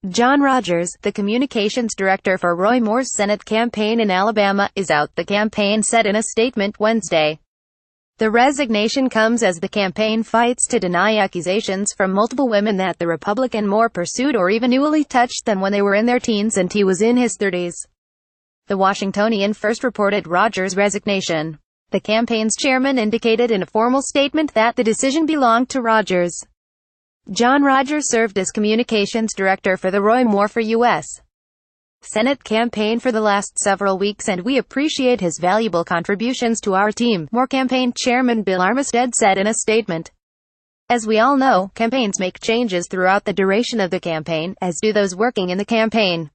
John Rogers, the communications director for Roy Moore's Senate campaign in Alabama, is out, the campaign said in a statement Wednesday. The resignation comes as the campaign fights to deny accusations from multiple women that the Republican Moore pursued or even ually touched them when they were in their teens and he was in his 30s. The Washingtonian first reported Rogers' resignation. The campaign's chairman indicated in a formal statement that the decision belonged to Rogers. John Rogers served as communications director for the Roy Moore for U.S. Senate campaign for the last several weeks, and we appreciate his valuable contributions to our team, Moore campaign chairman Bill Armistead said in a statement. As we all know, campaigns make changes throughout the duration of the campaign, as do those working in the campaign.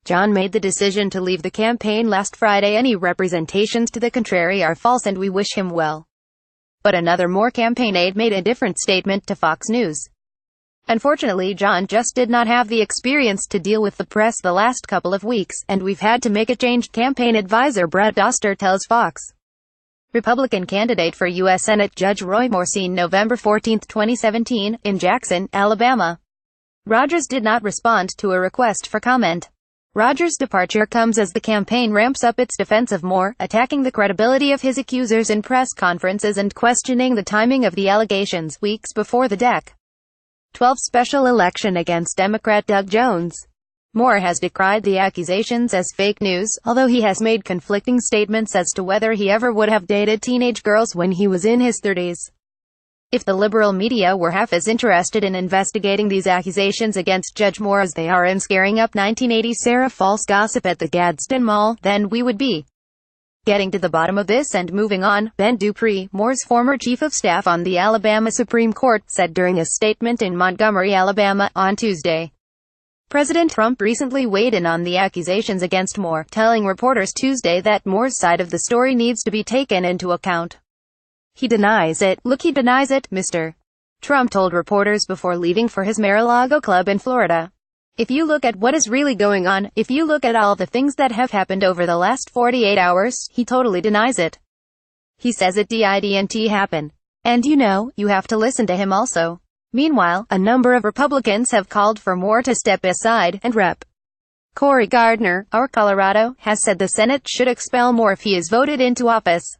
John made the decision to leave the campaign last Friday. Any representations to the contrary are false and we wish him well. But another Moore campaign aide made a different statement to Fox News. Unfortunately, John just did not have the experience to deal with the press the last couple of weeks, and we've had to make a change, campaign advisor Brad Doster tells Fox. Republican candidate for U.S. Senate Judge Roy Moore seen November 14, 2017, in Jackson, Alabama. Rogers did not respond to a request for comment. Rogers' departure comes as the campaign ramps up its defense of Moore, attacking the credibility of his accusers in press conferences and questioning the timing of the allegations, weeks before the Dec. 12 special election against Democrat Doug Jones. Moore has decried the accusations as fake news, although he has made conflicting statements as to whether he ever would have dated teenage girls when he was in his 30s. If the liberal media were half as interested in investigating these accusations against Judge Moore as they are in scaring up 1980s Sarah false gossip at the Gadsden Mall, then we would be getting to the bottom of this and moving on, Ben Dupree, Moore's former chief of staff on the Alabama Supreme Court, said during a statement in Montgomery, Alabama, on Tuesday. President Trump recently weighed in on the accusations against Moore, telling reporters Tuesday that Moore's side of the story needs to be taken into account. He denies it. Look, he denies it, Mr. Trump told reporters before leaving for his Mar-a-Lago club in Florida. If you look at what is really going on, if you look at all the things that have happened over the last 48 hours, he totally denies it. He says it didn't happen. And you have to listen to him also. Meanwhile, a number of Republicans have called for Moore to step aside, and Rep. Cory Gardner, our Colorado, has said the Senate should expel Moore if he is voted into office.